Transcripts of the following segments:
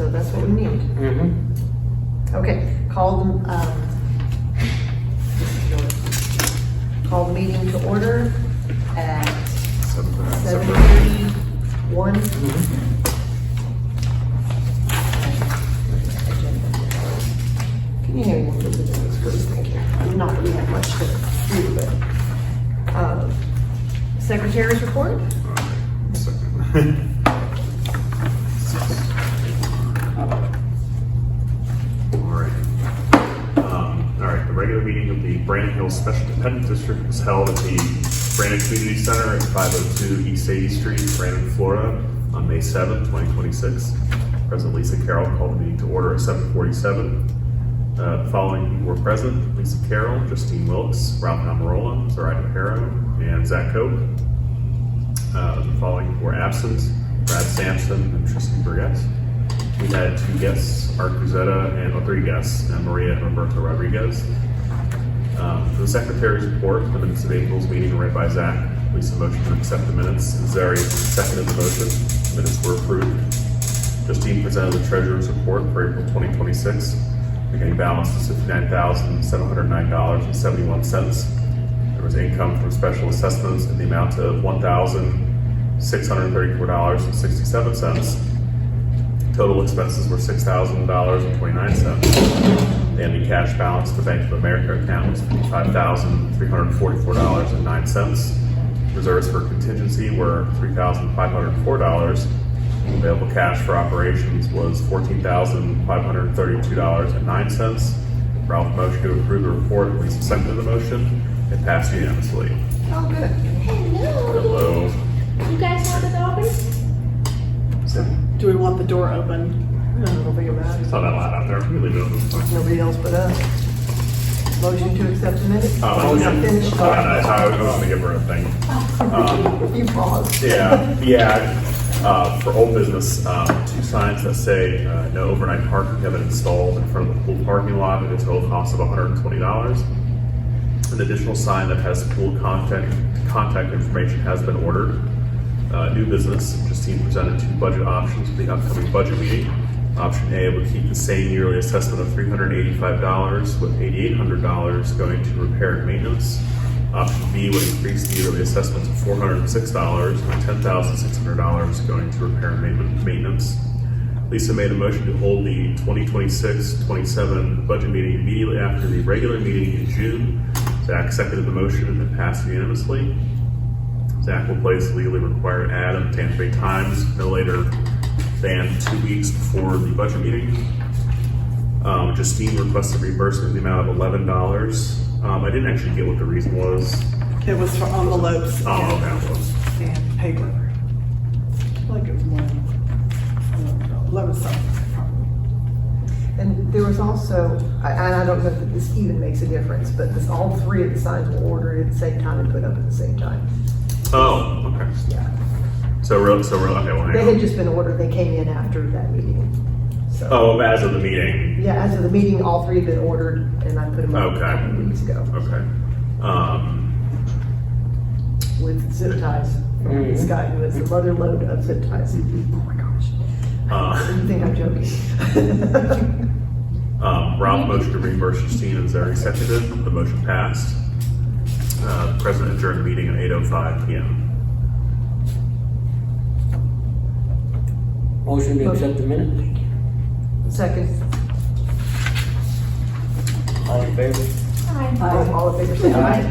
so that's what we need. Okay, call the meeting to order at 7:31. Can you hear me? Thank you. Not that we have much to do, but, Secretary's report? All right, the regular meeting of the Brandon Hills Special Dependent District was held at the Brandon Community Center at 502 East 80th Street, Brandon, Florida, on May 7, 2026. President Lisa Carroll called the meeting to order at 7:47. The following people were present: Lisa Carroll, Justine Wilkes, Ralph Amarola, Zoraida Harrow, and Zach Cope. The following people were absent: Brad Sampson and Tristan Burgess. We had 2 guests, Art Cruzetta, and 3 guests, Maria and Roberto Rodriguez. For the Secretary's report, the minutes of April's meeting were read by Zach. Lisa motioned to accept the minutes. Zari seconded the motion. The minutes were approved. Justine presented the Treasurer's report for April 2026. Beginning balance was $59,709.71. There was income from special assessments in the amount of $1,634.67. Total expenses were $6,000.29. The ending cash balance for the Bank of America account was $55,344.09. Reserves for contingency were $3,504. Available cash for operations was $14,532.09. Ralph motioned to approve the report. Lisa seconded the motion. It passed unanimously. Oh, good. Hello. You guys want the door open? Do we want the door open? I don't know anything about it. It's not that loud out there. We leave it open. Nobody else but us. Motion to accept the minutes? Oh, We yeah. finished. I was going to give her a thing. You paused. For old business, 2 signs that say no overnight parking have been installed in front of the pool parking lot at a total cost of $120. An additional sign that has pool contact information has been ordered. New business, Justine presented 2 budget options for the upcoming budget meeting. Option A would keep the same yearly assessment of $385 with $8,800 going to repair and maintenance. Option B would increase the yearly assessment to $406 with $10,600 going to repair and maintenance. Lisa made a motion to hold the 2026-27 budget meeting immediately after the regular meeting in June. Zach seconded the motion and it passed unanimously. Zach will place a legally required ad on the Tampa Bay Times no later than 2 weeks before the budget meeting. Justine requested reimbursement in the amount of $11. I didn't actually get what the reason was. It was for envelopes Oh, okay, it was. and paper. I feel like it was more than $11 something, probably. And there was also, and I don't know that this even makes a difference, but all 3 of the signs were ordered at the same time and put up at the same time. Oh, okay. Yeah. So real, okay, well, hang They on. had just been ordered, they came in after that meeting. So, Oh, as of the meeting. yeah, as of the meeting, all 3 had been ordered and I put them up a Okay. couple of weeks ago Okay. with zip ties. This guy who has the mother load of zip ties. Oh my gosh. You think I'm joking? Ralph motioned to reimburse Justine and Zari seconded. The motion passed. The president adjourned the meeting at 8:05 p.m. Motion to accept the minute. Second. All in favor? All in favor, say aye.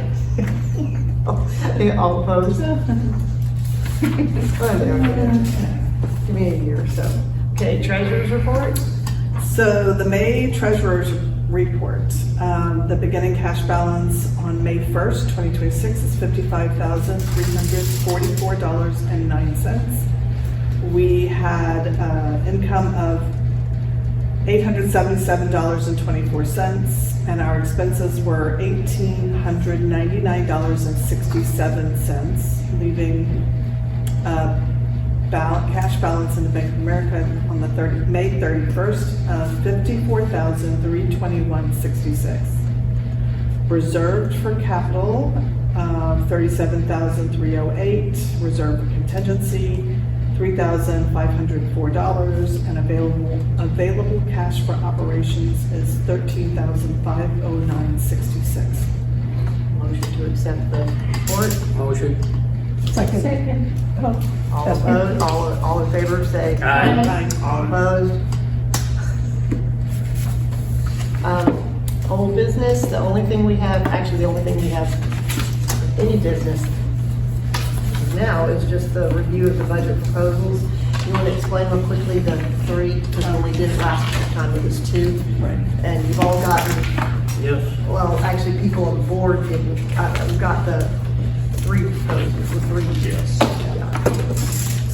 All opposed? Oh, there. Give me a year or so. Okay, treasurer's report? So the May Treasurer's report, the beginning cash balance on May 1st, 2026 is $55,344.09. We had income of $877.24, and our expenses were $1,899.67, leaving cash balance in the Bank of America on the May 31st of $54,321.66. Reserved for capital, $37,308. Reserved for contingency, $3,504, and available cash for operations is $13,509.66. Motion to accept the report. Motion. Second. Oh, All opposed, all in favor, say Aye. All opposed? Old business, the only thing we have, actually the only thing we have, any business now is just the review of the budget proposals. You want to explain real quickly the three, because when we did it last time, it was two. Right. And you've all gotten, Yes. well, actually, people on the board didn't, got the three proposals, the three. Yes.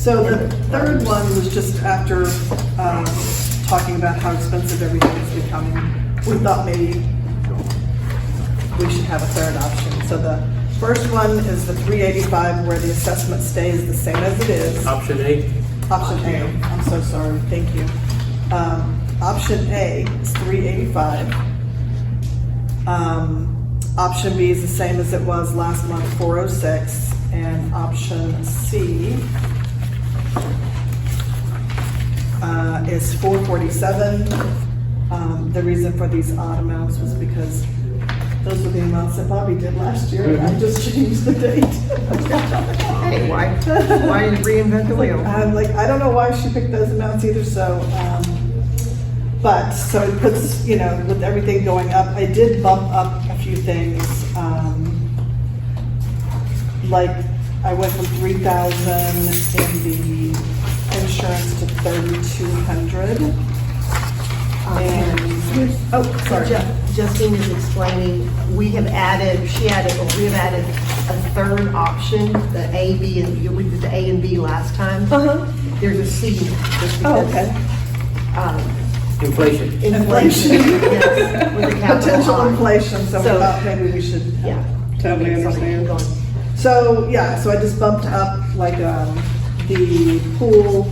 So the third one was just after talking about how expensive everything is becoming. We thought maybe we should have a third option. So the first one is the 385, where the assessment stays the same as it is. Option A. Option A, I'm so sorry, thank you. Option A is 385. Option B is the same as it was last month, 406. And option C is 447. The reason for these odd amounts was because those were the amounts that Bobby did last year, and I just changed the date. Hey, why you reinvent the wheel? I'm like, I don't know why she picked those amounts either, so, but, so it puts, you know, with everything going up, I did bump up a few things, like, I went from 3,000 in the insurance to 3,200. And, oh, sorry. Justine is explaining, we have added a third option, the A, B, and we did the A and B last time. Uh-huh. There's a C. Just Oh, because, okay. Inflation. Inflation. Yes, with the capital Potential I. inflation, so we So- thought maybe we should. Yeah. Totally Okay, sorry, understand. keep going. So, yeah, so I just bumped up like, the pool,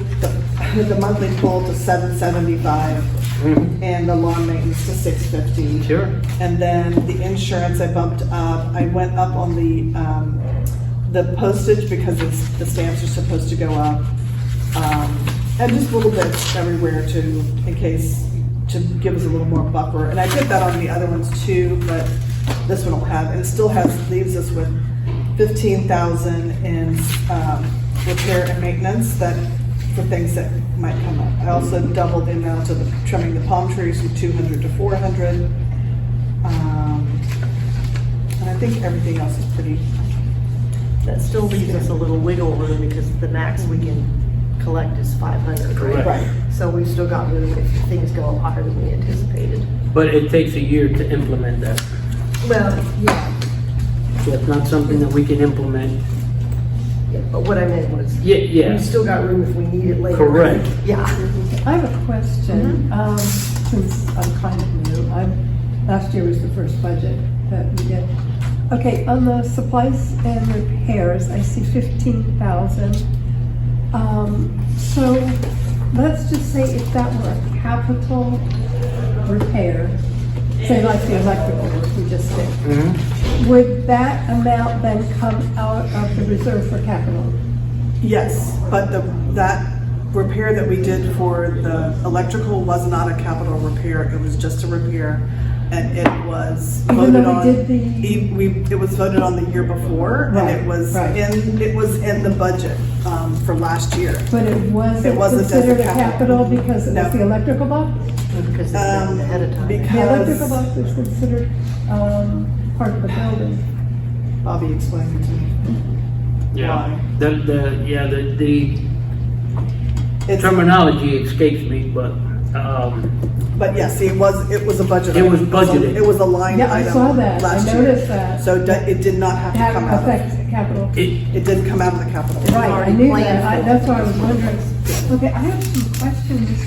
the monthly pool to $775 and the lawn maintenance to $650. Sure. And then the insurance I bumped up, I went up on the postage because the stamps are supposed to go up. And just little bits everywhere in case, to give us a little more buffer. And I did that on the other ones too, but this one will have, and it still leaves us with 15,000 in repair and maintenance for things that might come up. I also doubled the amount of trimming the palm trees from 200 to 400. And I think everything else is pretty, That still leaves us a little wiggle room because the max we can collect is 500, right? Right. So we've still got room if things go up higher than we anticipated. But it takes a year to implement that. Well, yeah, So it's not something that we can implement. yeah, but what I meant was, Yeah. we've still got room if we need it later. Correct. Yeah. I have a question, since I'm kind of new. Last year was the first budget that we did. Okay, on the supplies and repairs, I see 15,000. So let's just say if that were a capital repair, say like the electrical work we just did, would that amount then come out of the reserve for capital? yes, but that repair that we did for the electrical was not a capital repair, it was just a repair. And it was Even voted though we on, did the- it was voted on the year before, and Right, it was right. in the budget, for last year. But it It wasn't wasn't considered a designated capital because it No. was the electrical box? Because it's done ahead of time. The electrical box was considered, part of the building. Bobby explained it to me. Yeah. Why? The It's- terminology escapes me, but, But yes, it was a budget. It was item. budgeted. It was a line Yeah, I item saw that. I last year. noticed that. So it did not have to Had come out of, affect capital. it didn't come out of the capital. Right, I already knew planned that. for it. That's why I was wondering. Okay, I have some questions.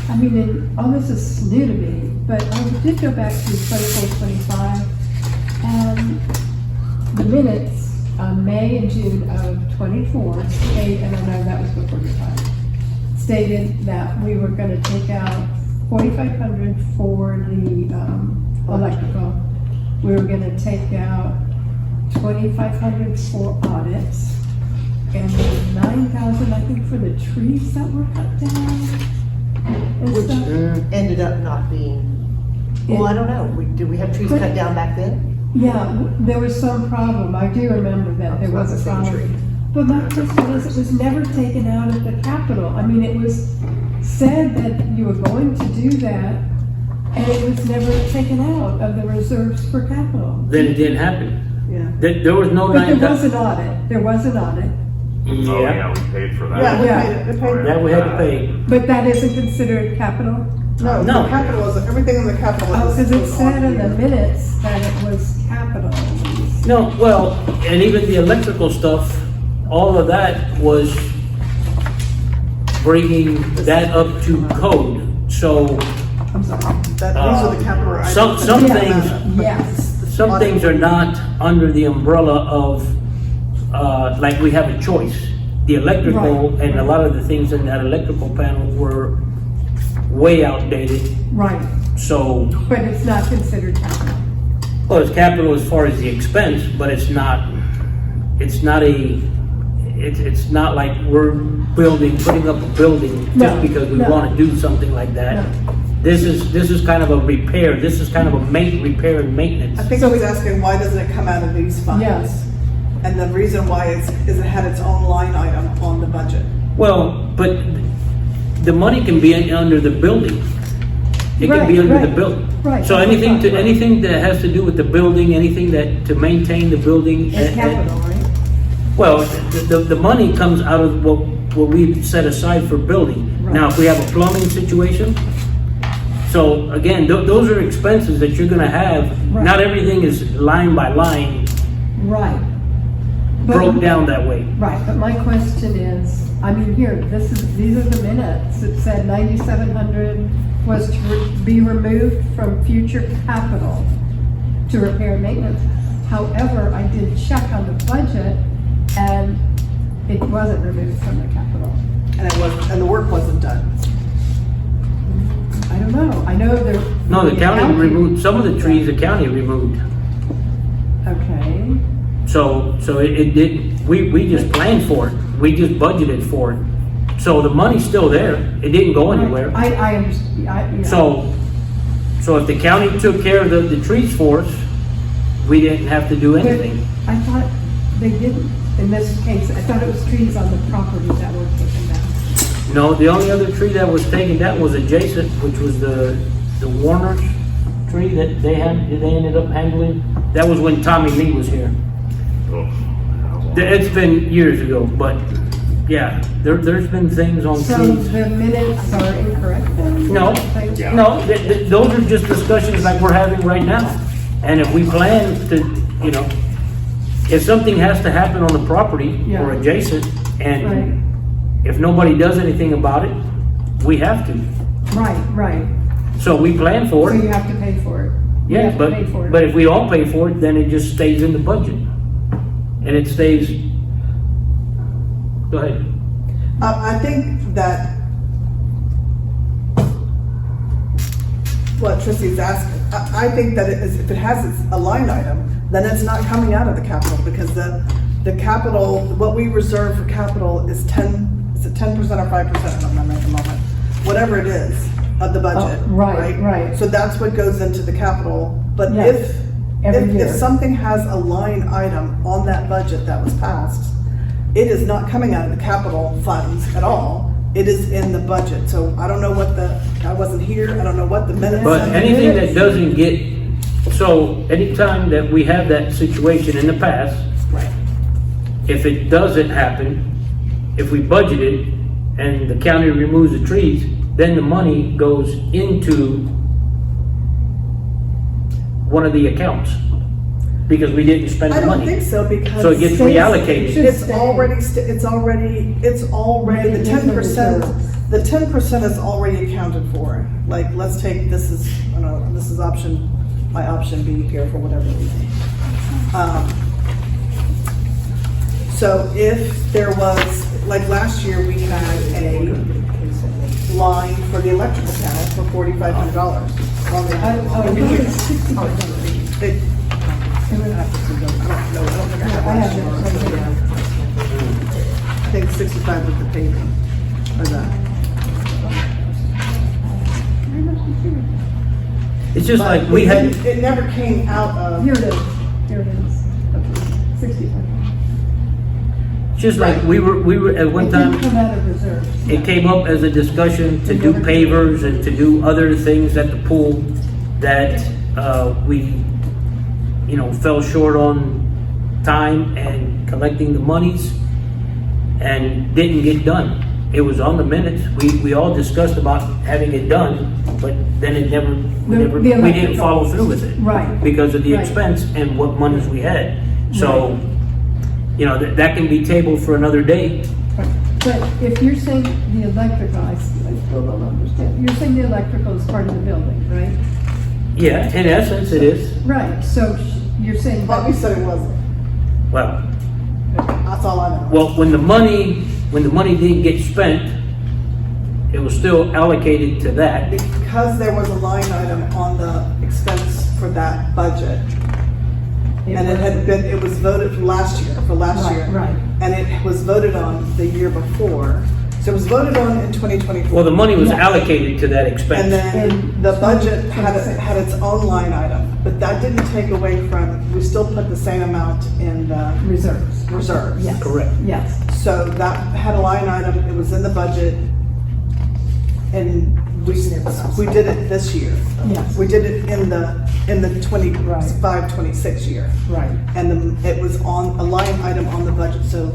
I mean, and all this is new to me, but I did go back to 24, 25, and the minutes, May and June of 24, stated, and I know that was before your time, stated that we were gonna take out 4,500 for the, electrical. We were gonna take out 2,500 for audits. and then 9,000, I think, for the trees that were cut down and Which stuff. ended up not being, well, I don't know, did we have trees cut down back then? Yeah, there was some problem, I do remember that, there was a It's not the same problem. But my question is, it was never taken out of the capital. I mean, it was said that you were going to do that, and it was never taken out of the reserves for capital. then it didn't happen. Yeah. There was no But there 9,000. was an audit, there was an audit, Oh, yeah, we paid for that. Yeah, we Yeah. paid it, we paid it. That we had to pay. but that isn't considered capital? No, No. the capital is, everything in the capital Oh, is. because it is said on in the here. minutes that it was capital. No, well, and even the electrical stuff, all of that was bringing that up to code. So I'm sorry. That, these are the capital items. some that we have things- done, but Yes. some things are not under the umbrella of, like we have a choice. The electrical Right. and a lot of the things in that electrical panel were way outdated. Right, So, but it's not considered capital. well, it's capital as far as the expense, but it's not like we're putting up a building No, just because we no. want to do something like that. No. This is kind of a repair. This is kind of a repair and maintenance. I think I was asking, why doesn't it come out of these funds? Yes. And the reason why is it had its own line item on the budget. Well, but the money can be under the building. It can be Right, under the right, building. right. So anything that has to do with the building, anything that, to maintain the building. It's capital, right? Well, the money comes out of what we set aside for building. Right. Now, if we have a plumbing situation, so again, those are expenses that you're gonna have. Right. Not everything is line by line Right. But- broke down that way. Right, but my question is, I mean, here, these are the minutes. It said 9,700 was to be removed from future capital to repair and maintenance. However, I did check on the budget and it wasn't removed from the capital. And the work wasn't done. I don't know, I know there. No, the county removed, some of the trees the county removed. Okay, So it did, we just planned for it. We just budgeted for it. So the money's still there. It didn't go anywhere. I understand, yeah. So if the county took care of the trees for us, we didn't have to do But anything. I thought they didn't, in this case, I thought it was trees on the property that were taken down. No, the only other tree that was taken down was adjacent, which was the Warner's tree that they ended up handling. That was when Tommy Lee was here. Oh, It's been years ago, but yeah, there's been things on So trees. the minutes are incorrect then? No, Yeah. no, those are just discussions like we're having right now. And if we plan to, if something has to happen on the property Yeah. or adjacent, Right, and if nobody does anything about it, we have to. right. So we plan for So you it. have to pay for it. You Yeah, have to pay for it. but if we don't pay for it, then it just stays in the budget. And it stays, go ahead. I think that what Trissy's asking, I think that if it has a line item, then it's not coming out of the capital, because the capital, what we reserve for capital is 10% or 5%, I don't remember at the moment, whatever it is of the budget. Oh, right. So that's what goes into the capital, but Yes, every if year. something has a line item on that budget that was passed, it is not coming out of the capital funds at all. It is in the budget. So I don't know I wasn't here, I don't know what the minutes. But said. anything that doesn't get, so anytime that we have that situation in the past, Right. if it doesn't happen, if we budget it and the county removes the trees, then the money goes into one of the accounts. Because we didn't spend I the don't money. think so, because. So it gets Stays- reallocated. should It's stay. already, the Right, 10%, reserves. the 10% is already accounted for. Like, let's take, this is my option B here for whatever reason. So if there was, like last year, we had a line for the electrical panel for $4,500. on the- Oh, it was 60%. It- It was- I don't know, I don't think I have I last have year. it right here. think 65 with the paving, or that. It's just But like we had, it never came out of, Here it is, here it is. Okay, 65. just like we were at one It time. didn't come out of reserves. It came up as a discussion to do pavers and to do other things at the pool that we, fell short on time and collecting the monies and didn't get done. It was on the minutes. We all discussed about having it done, but then it never, we didn't electrical. follow through with it. Right. Because of the Right. expense and what monies we had. So, that can be tabled for another day. But if you're saying the electrical, I still don't understand. You're saying the electrical is part of the building, right? Yeah, in essence, it is. Right, so you're saying. Bobby said it wasn't. Well, That's all I know. well, when the money didn't get spent, it was still allocated to that. Because there was a line item on the expense for that budget, and it was voted for last year, Right, year. right. And it was voted on the year before, so it was voted on in 2024. Well, the money was Yes. allocated to that And expense. then In the budget 2026. had its own line item, but that didn't take away from, we still put the same amount in the Reserves. reserves. Yes. Correct. Yes, So that had a line item, it was in the budget, and we did it this year. yes, We did it in the 25, 26 year. right. And it was on a line item on the budget, so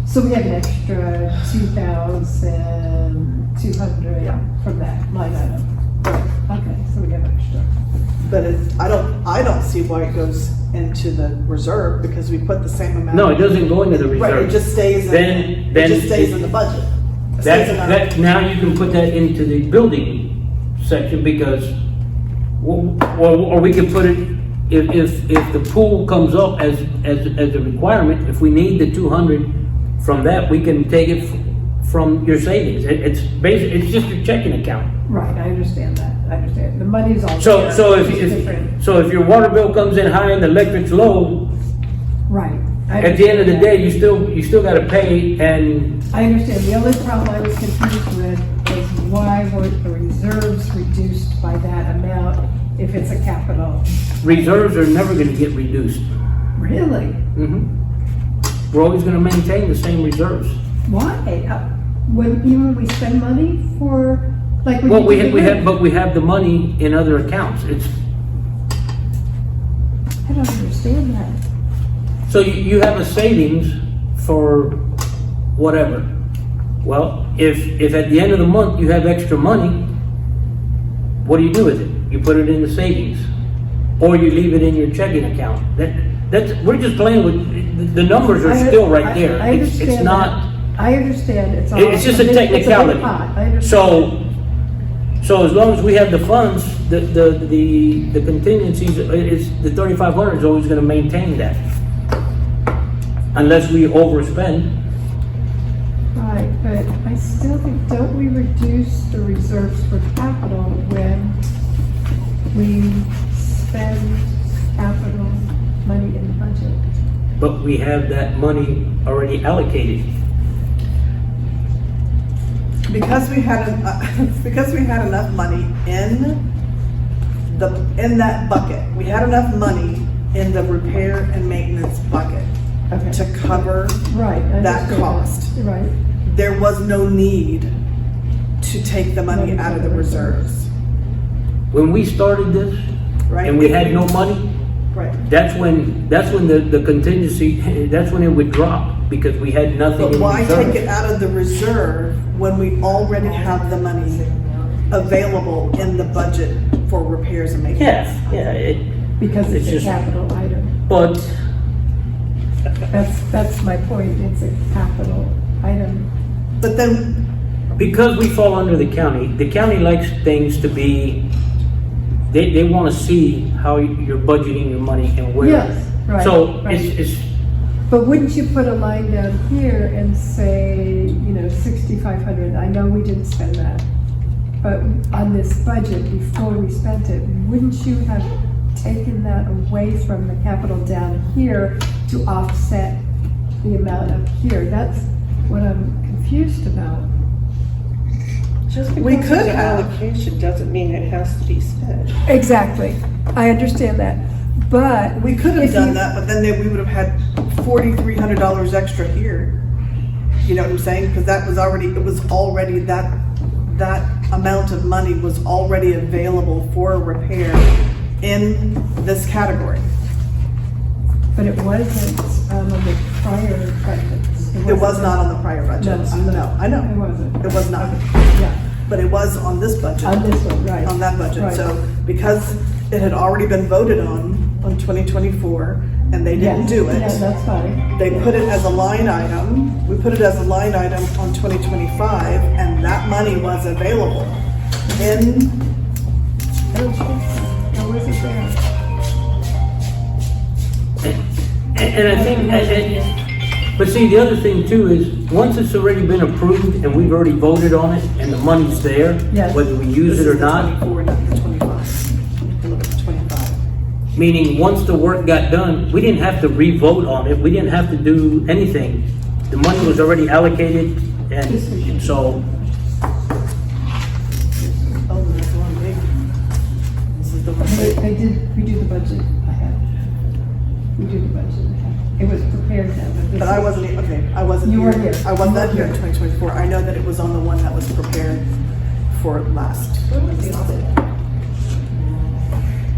So we have an extra 2,200 from that line item. Okay, so we have extra. but I don't see why it goes into the reserve, because we put the same amount. No, it doesn't go into the Right, it reserve. just stays in, Then- it just stays in the budget. It stays in our- Now you can put that into the building section because, or we can put it, if the pool comes up as a requirement, if we need the 200 from that, we can take it from your savings. It's just your checking account. Right, I understand that, I understand. The money's all So, there. so It's different. if your water bill comes in high and the electric's low, Right. I at the end of the understand day, you still gotta pay, and that. I understand. The only problem I was confused with is why were the reserves reduced by that amount if it's a capital? reserves are never gonna get reduced. Really? We're always gonna maintain the same reserves. Why? Even when we spend money for, like. when Well, you we do have, the rent? but we have the money in other accounts. I don't understand that. So you have a savings for whatever. Well, if at the end of the month you have extra money, what do you do with it? You put it in the savings, or you leave it in your checking account. We're just playing with, the numbers are still right there. I It's understand not, that. I understand it's all. it's just a big technicality. pot. I understand. So as long as we have the funds, the contingencies, the 3,500 is always gonna maintain that. Unless we overspend. Right, but I still think, don't we reduce the reserves for capital when we spend capital money in the budget? But we have that money already allocated. Because we had, because we had enough money in that bucket, we had enough money in the repair and maintenance bucket Okay. to cover Right. I that understand cost. Right, There was no need to take the money out of the reserves, When we started this, right? and we had no money, Right. that's when the contingency, that's when it would drop, because we had nothing But in why reserve. take it out of the reserve when we already have the money available in the budget for repairs and maintenance? Yeah, because it's It's a just- capital item. but That's my point, it's a capital item. But then, because we fall under the county likes things to be, they wanna see how you're budgeting your money and where. Yes, right, So right. it's, But wouldn't you put a line down here and say, 6,500, I know we didn't spend that, but on this budget, before we spent it, wouldn't you have taken that away from the capital down here to offset the amount up here? what I'm confused about. Just We because could it's an have. allocation doesn't mean it has to be spent. Exactly, I understand that, but. We could have if done you- that, but then we would have had $4,300 extra here. You know what I'm saying? Because that was already, that amount of money was already available for repair in this category. But it wasn't on the prior budgets. It was not on the prior budgets. No, I know. It wasn't. It was not. Yeah, But it was on this budget. on this one, right. On that budget. Right. So because it had already been voted on 2024, and they didn't Yes, do it. Yeah, that's fine. They put it as a line item, we put it as a line item on 2025, and that money was available in, I don't think so. Or was it there? And I think, but see, the other thing too is, once it's already been approved and we've already voted on it and the money's there, Yes. whether we use this it or is the not, 24, not the 25. You can look at the 25. meaning once the work got done, we didn't have to re-vote on it, we didn't have to do anything. The money was already allocated, and so, Oh, that's one big. This is the one They, big. they did redo the budget, I have. Redo the budget, I have. It was prepared now, but this. But I wasn't, okay, I wasn't You here. weren't here. I was You not weren't here in here. 2024. I know that it was on the one that was prepared for last. When was the audit?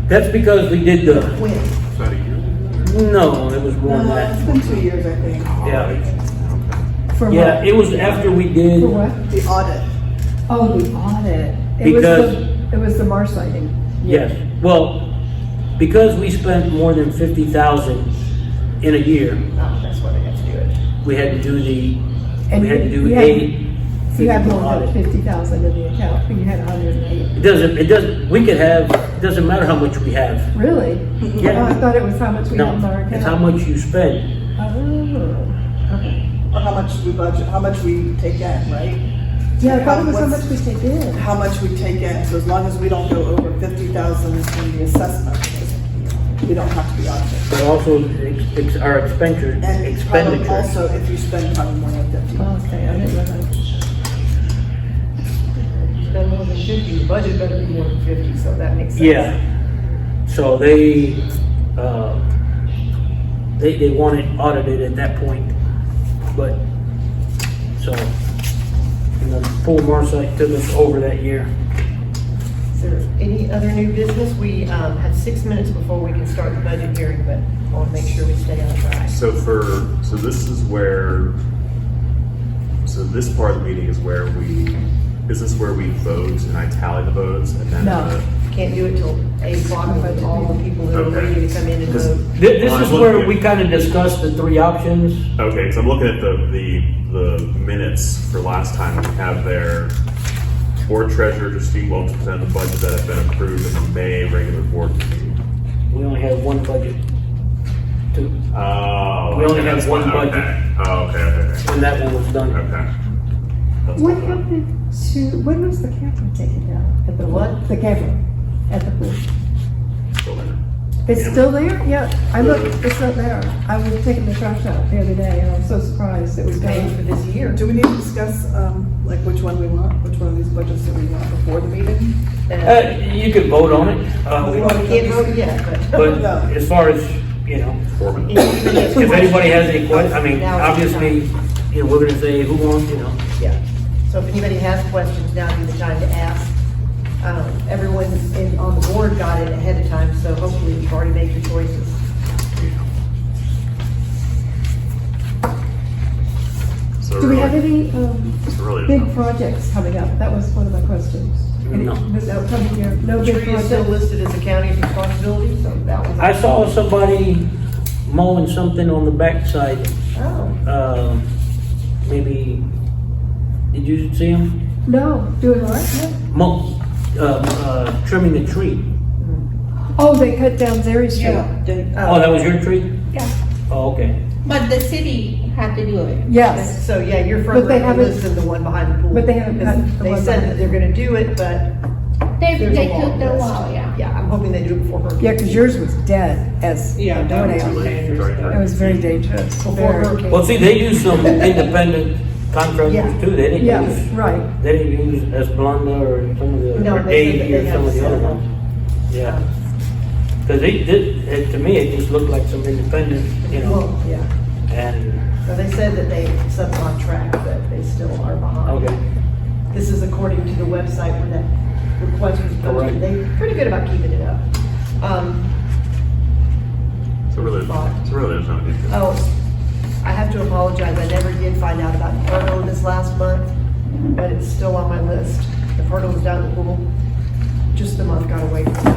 that's because we did the, When? Is that a year? no, it was more than It's that. been 2 years, I think. Yeah, For yeah, what? it was after we did. For what? The audit. Oh, the audit. It was Because- It was the Marsh lighting. Yes, well, because we spent more than 50,000 in a year, Oh, that's why they have to do it. we had to do the, And we had to do you had- a You had more than audit. 50,000 in the account, but you had 108. It doesn't, we could have, it doesn't matter how much we have. Really? Yeah. Oh, I thought it was how much we had in our No, account. it's how much you spend. Oh, okay. Or how much we budget, how much we take in, right? Yeah, I thought it was how What's- much we take in. How much we take in, so as long as we don't go over 50,000 in the assessment, we don't have to be audited. But also our expenditure, And probably expenditures. also if you spend probably more than 50. Okay, I didn't know that. If you spend more than 50, the budget better be more than 50, so that makes sense. Yeah, so they want it audited at that point, but, so, and the full Marshite took us over that year. Is there any other new business? We have 6 minutes before we can start the budget hearing, but I want to make sure we stay on track. So this is where, so this part of the meeting is where is this where we vote and I tally the votes and then? No. Can't do it till 8 o'clock with all the people that are Okay. ready to come in and Because- vote. This Well, is I'm where looking we at- kind of discussed the three options. Okay, because I'm looking at the minutes for last time. We have there, board treasurer Justine Wilkes presented the budget that had been approved in the May regular board meeting. We only have one budget. Two, Oh. We only okay, have that's one fine. budget. Okay. Oh, okay. and that one was done. Okay. That's What fine. happened to, when was the camera taken down? At the The what? The camera at the pool. Still there. It's Camera? still there? Yeah, I looked, it's not there. I was taking the trash out the other day and I was so surprised it was Paying for gone. this year. Do we need to discuss, like which one we want, which one of these budgets that we want before the meeting? You could vote on it, Well, we can't vote yet, but No. as far as, you know, Foreman. if anybody has any questions, I mean, Now is the obviously, you know, we're gonna say who wants, you know. Yeah, so if anybody has questions, now'd be the time to ask. Everyone on the board got it ahead of time, so hopefully you've already made your choices. So Do we have really- any, so really big there's no- projects coming up? That was one of my questions. Any- No. No, coming here, no big Tree is still projects? listed as a county's responsibility, so that was. I saw somebody mowing something on the backside, Oh, maybe, did you see him? No, doing what? Trimming a tree. Oh, they cut down Zeri Street. Oh, that was your tree? Yeah, Oh, okay. but the city had to do it. Yes, so yeah, you're further But they up the haven't- list than the one behind the pool. but they haven't cut the They one said behind. that they're gonna do it, but They there's a long took their list. while, yeah. Yeah, I'm hoping they do it before hurricane. yeah, because yours was dead as Yeah, a that was doornail. Too late. Sorry. It was very dangerous. Before Very. hurricane. Well, see, they use some independent contractors Yeah. too, they didn't Yes, use, right. they didn't use Esplanda or some of the, No, or they said that Davy they or some of the had other several. ones. Yeah. Cause they did, to me, it just looked like some independent, you know, Well, yeah. and, So they said that they set them on track, but they still are behind. okay. This is according to the website where that request was Correct. posted. They're pretty good about keeping it up. So really, there's no need to. Oh, I have to apologize. I never did find out about Hurdle this last month, but it's still on my list. The Hurdle is down at the pool. Just a month got away from it.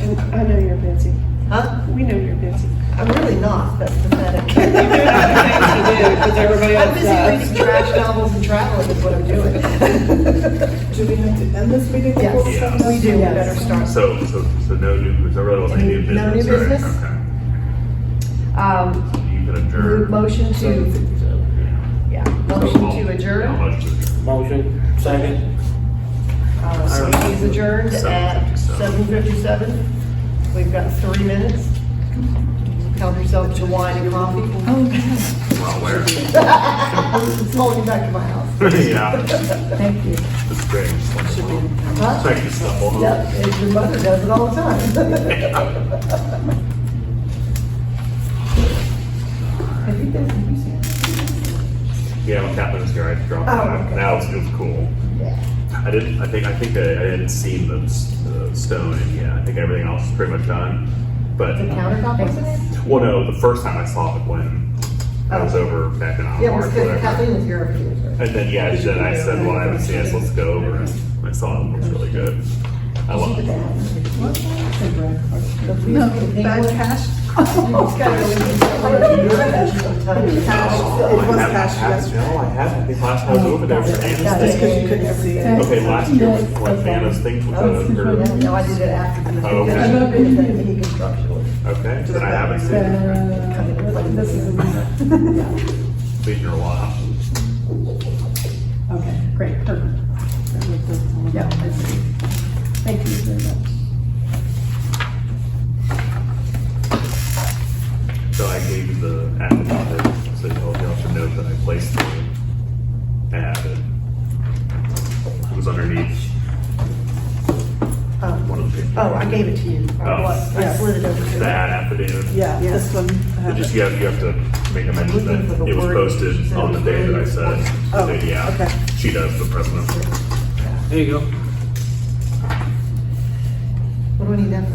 And I know you're busy. Huh? We know you're busy. I'm really not. That's pathetic. You're doing other things you do, because everybody I'm else busy does. reading trash novels and traveling is what I'm doing. Do we have to end this meeting? before Yes, we start? we do. We better start. So no new, there really wasn't any new business, No new right? business? Okay. You can adjourn. Motion to, yeah, motion to Yeah, adjourn. motion to adjourn. Motion, second. Meeting is adjourned at 7:57. 7:57. We've got 3 minutes. Help yourself to wine and coffee. Oh, yes, Well, where? Hold you back to my house. Yeah, thank you. it's great. It's wonderful. Huh? Thank you, stumble. Yep, and your mother does it all the time. Have you been, have you seen it? Yeah, when Kaplan was here, I dropped Oh, by. okay. Now it feels cool. Yeah. I think I hadn't seen the stone, and yeah, I think everything else is pretty much done. But, The countertop was in it? well, no, the first time I saw it when I was over back in Yeah, well, March, because whatever. Kathleen was here a few years ago. And then, yeah, then I said, well, I haven't seen it, so let's go over, and I saw it, it looks really good. I love it. No, bad cash. It's got a really good color. Oh, It was cash yesterday. No, I haven't, the last time I was over there for Anna's That's thing. because you couldn't see it. Okay, last year was when Anna's thing with her, No, I did it after. Oh, okay. I love it, that mini construction was. okay, then I haven't seen it. This is, Been here a while. okay, great, perfect. Yeah, I see. Thank you very much. So I gave you the affidavit, so you all should note that I placed the ad. It was underneath one of the pages. Oh, I gave it to you. Oh. I slid it over to The you. ad affidavit. Yeah, Yes. this one. I have But just, it. you have to make a mention that it was posted on the day that I said, Oh, yeah, okay. she does, the president. There you go. What do I need that for?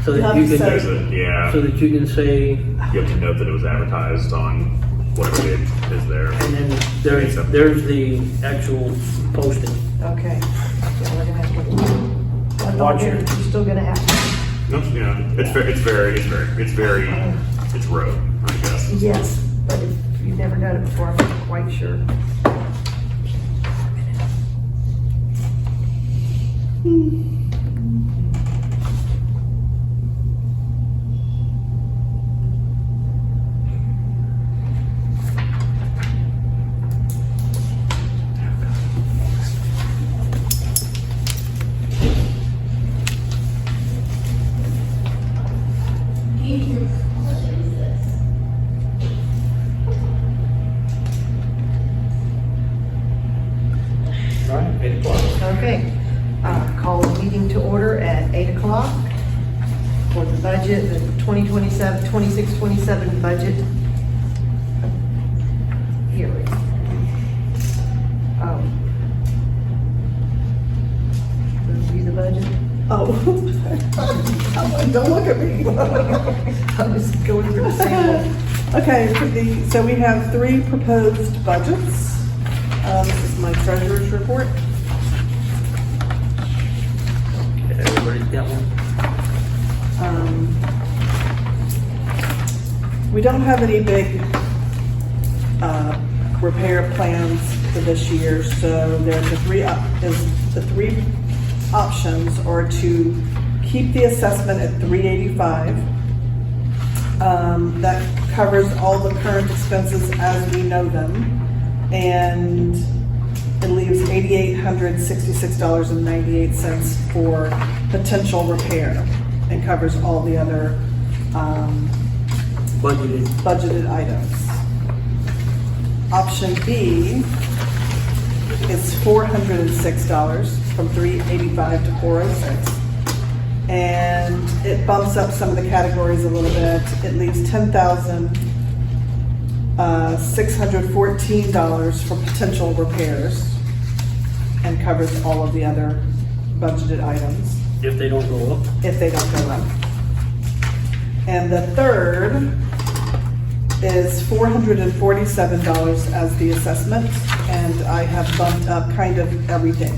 So that Have you to can, There's a, yeah, so that you can say, you have to note that it was advertised on whatever date is there. and then there's the actual posting. Okay. Yeah, we're gonna have to. Watch You're it. still gonna have to. No, yeah, it's road, I guess. Yes, but if you've never done it before, I'm not quite sure. All right, 8 o'clock. Okay, call the meeting to order at 8 o'clock for the budget, the 2027, 26-27 budget hearing. Review the budget. Oh. Don't look at me. I'm just going through the sample. Okay, so we have 3 proposed budgets. This is my treasurer's report. Everybody's got one? We don't have any big repair plans for this year, so there's the 3 options are to keep the assessment at $385. That covers all the current expenses as we know them, and it leaves $8,866.98 for potential repair, and covers all the other Budgeted. budgeted items. Option B is $406 from $385 to $406. And it bumps up some of the categories a little bit. It leaves $10,614 for potential repairs and covers all of the other budgeted items If they don't go up. if they don't go up. And the third is $447 as the assessment, and I have bumped up kind of everything.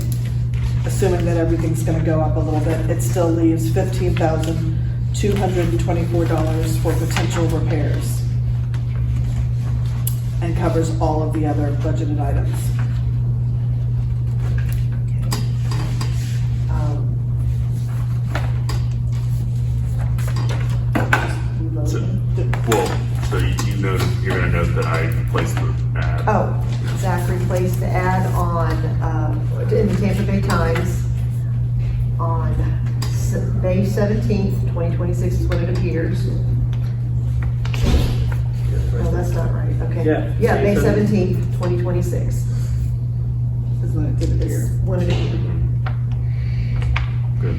Assuming that everything's gonna go up a little bit, it still leaves $15,224 for potential repairs. And covers all of the other budgeted items. So you know, you're gonna note that I placed the ad. Oh, Zach replaced the ad on, in the Tampa Bay Times on May 17th, 2026 is when it appears. No, that's not right, okay. Yeah. Yeah, May 17th, 2026 Is when it did is appear. when it appeared. Good.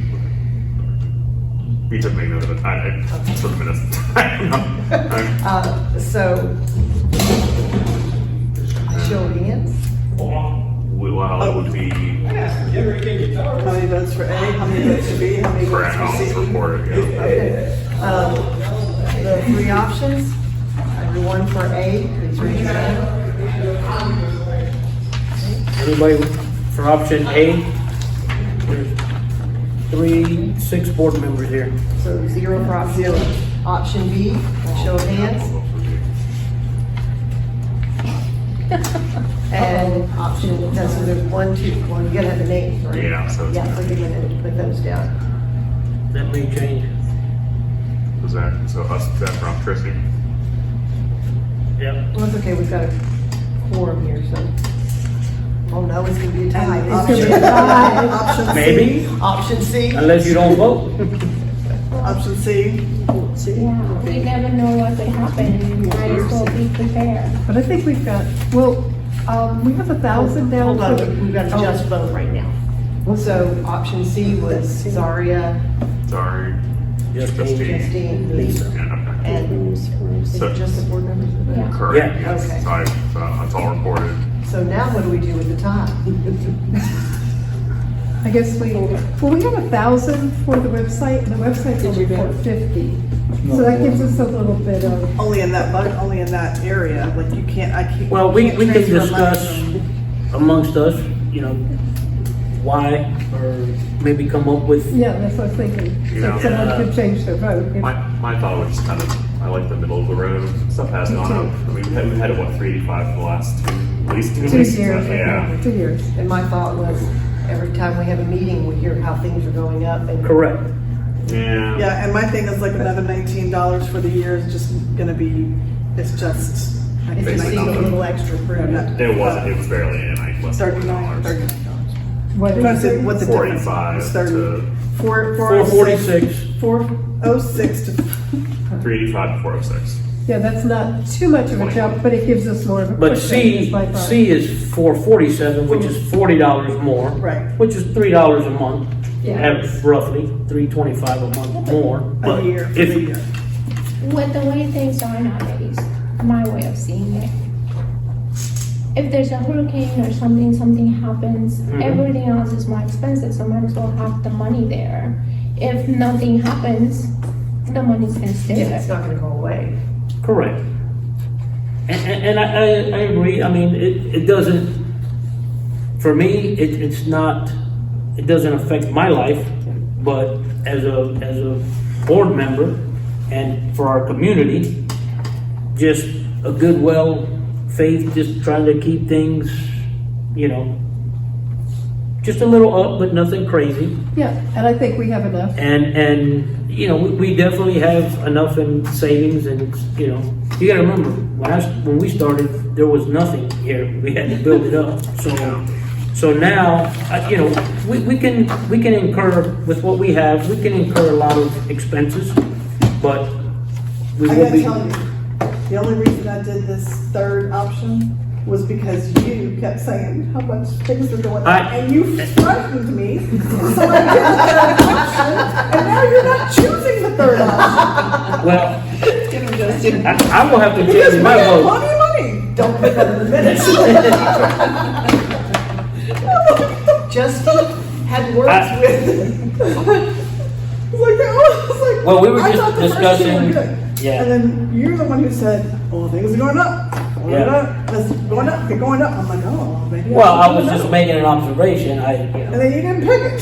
You took me note of it. I for the minutes. I don't know. So, show of hands. Well, it would be How many votes for A, how many votes for B, how many for votes for analysis C? report, yeah. Okay. The three options, everyone for A, please raise your hand. Anybody for option A? There's 6 board members here. So 0 for option A. Option B, show of hands. And option, no, so there's 1, 2, well, you gotta have the names, right? Yeah, so it's- Yeah, so you're gonna put those down. That may change. Was that, so us, that from Tracy? Yep. Well, it's okay, we've got a quorum here, so. Oh, no, it's gonna be a tie. And option C. Maybe, Option C, unless you don't vote. Option C, Yeah, we never know what could happen, might as well be prepared. But I think we've got, well, we have 1,000 down. hold for- on, we've got to Oh, just vote right now. So option C was Zaria, Sorry. Justine. Justine, Lisa, Yeah, okay. and is So- it just the board members? Yeah. Correct, Yeah. yes. Okay. So it's all recorded. So now what do we do with the tie? I guess we have 1,000 for the website, and the website's only 450. So that gives us a little bit of, only in that area, like you can't, I can't. Well, we can't can transfer discuss money amongst us, you know, why, or maybe come up with, yeah, that's what I was thinking. So Yeah. someone could change their vote. if- My thought was just kind of, I like the middle of the road, stuff has gone up. I mean, we've had what, 385 for the last at least 2 2 weeks? years. Yeah. 2 years. And my thought was, every time we have a meeting, we hear how things are going up and. correct. Yeah. Yeah, and my thing is like another $19 for the year is just gonna be, it's just. It's just Basically need a nothing. little extra prudent. It wasn't, it was barely in, like, less than $39. $40. What But I is said, it? what's the difference? 45 It's 30. to 446. 406 to, 385 to 406. Yeah, that's not too much of a jump, but it gives us more of a. But push C, is my thought. C is 447, which is $40 more. Right. Which is $3 a month, Yeah. average roughly, $325 a month more. But a year, for if the year. With the way things are nowadays, my way of seeing it. If there's a hurricane or something happens, everything else is more expensive, so might as well have the money there. If nothing happens, the money's gonna stay Yeah, it's there. not gonna go away. Correct. And I agree, I mean, it doesn't, for me, it's not, it doesn't affect my life, but as a board member and for our community, just a goodwill, faith, just trying to keep things, you know, just a little up, but nothing crazy. Yeah, and I think we have enough. And you know, we definitely have enough in savings and, you know, you gotta remember, when we started, there was nothing here. We had to build it up. So now, you know, we can incur, with what we have, we can incur a lot of expenses, but we I will gotta be. tell you, the only reason I did this third option was because you kept saying how much things were going I- up, and you frightened me, so I did the third option, and now you're not choosing the third option. Well, Get him, Justin. I will have to Because change we my have vote. plenty of money. Don't put that in the minutes. Just had words I- with. It's like, oh, it's like, Well, we were I just thought the first two discussing- were good. yeah. And then you're the one who said, "Oh, things are going up, going Yeah. up, it's going up, they're going up." I'm like, "Oh, maybe." Well, I should was go just down." making an observation, And then you didn't pick it.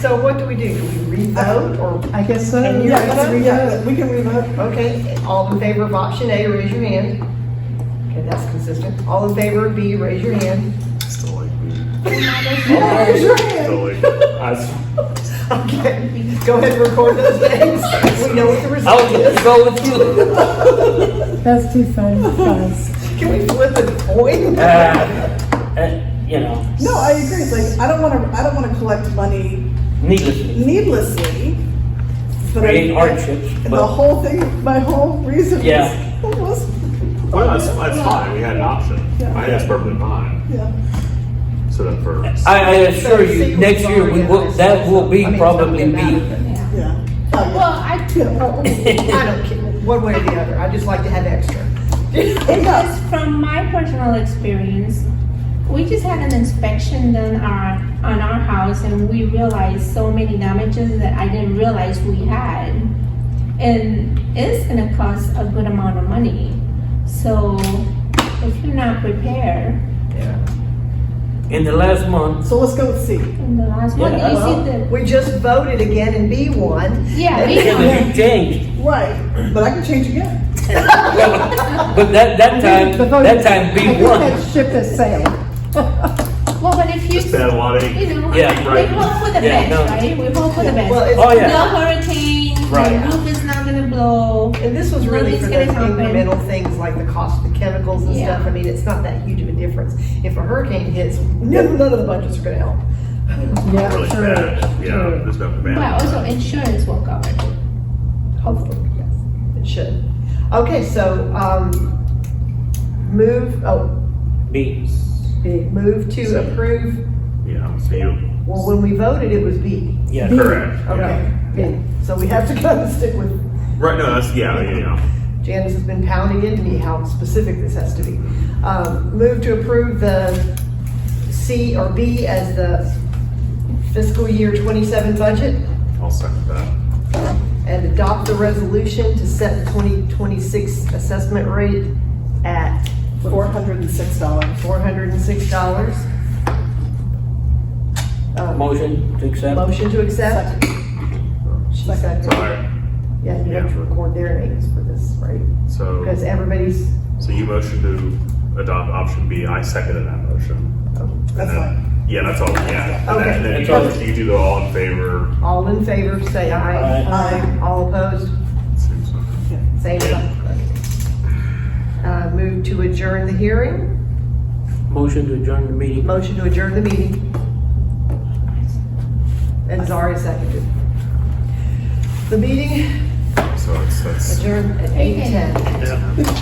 So what do we do? Do we re-vote or? I guess so. And you- Yeah, let's re-vote. We can re-vote. Okay, all in favor of option A, raise your hand. Okay, that's consistent. All in favor of B, raise your hand. Still like me. Raise your hand. Still like, Okay, go ahead and record those names. We know what the I was result gonna is. go with you. That's too funny, guys. Can we flip a coin? You know, No, I agree. It's like I don't want to collect money needlessly, needlessly. But create hardships, And the but whole thing, my whole reason Yeah. was well, that's fine, we had an option. I think that's perfectly fine. yeah. So then for, I assure you, next year, we will, that will be probably be, Yeah. Well, I, I don't care, one way or the other. I just like to have extra. because from my personal experience, we just had an inspection done on our house and we realized so many damages that I didn't realize we had. And it's gonna cost a good amount of money. So if you're not prepared, in the last month, So let's go with C. in the last one, Yeah, you Well, see the, we just voted again and B won. yeah, yeah, but we you changed. Right, but I can change again. But that time, The vote- that time I B think won. that ship has sailed. well, but if you, just had a lot of, you know, Yeah, we right. hope for the Yeah, best, no. right? We hope for the best. Well, it's, Oh, yeah. No hurricane, Right. the roof is not gonna blow. and this was really for Nothing's those gonna happen. incremental things like the cost of the chemicals and Yeah. stuff. I mean, it's not that huge of a difference. If a hurricane hits, none of the budgets are gonna help. Yeah, really true, bad, yeah, true. there's no But command. also insurance will cover it. Hopefully, yes, it should. Okay, so, B. move to approve, Yeah, so you, well, when we voted, it was B. Yeah. correct, yeah. Okay, B. so we have to kind of stick with, Right, no, that's, yeah. Janice has been pounding into me how specific this has to be. Move to approve the C or B as the fiscal year 27 budget I'll second that. and adopt the resolution to set the 2026 assessment rate at $406. $406. Motion to accept. Motion to accept? She seconded. Sorry, Yeah, you have to record their names for this, right? so, Because everybody's, so you motioned to adopt option B, I seconded that motion. And That's then- fine. Yeah, that's all, yeah. Okay. And then That's all. you do the all in favor. all in favor, say aye. Aye. All opposed? Seems like- Same sign. Move to adjourn the hearing. Motion to adjourn the meeting. Motion to adjourn the meeting. And Zari seconded. The meeting So it's, that's. adjourned at 8:10. Yeah.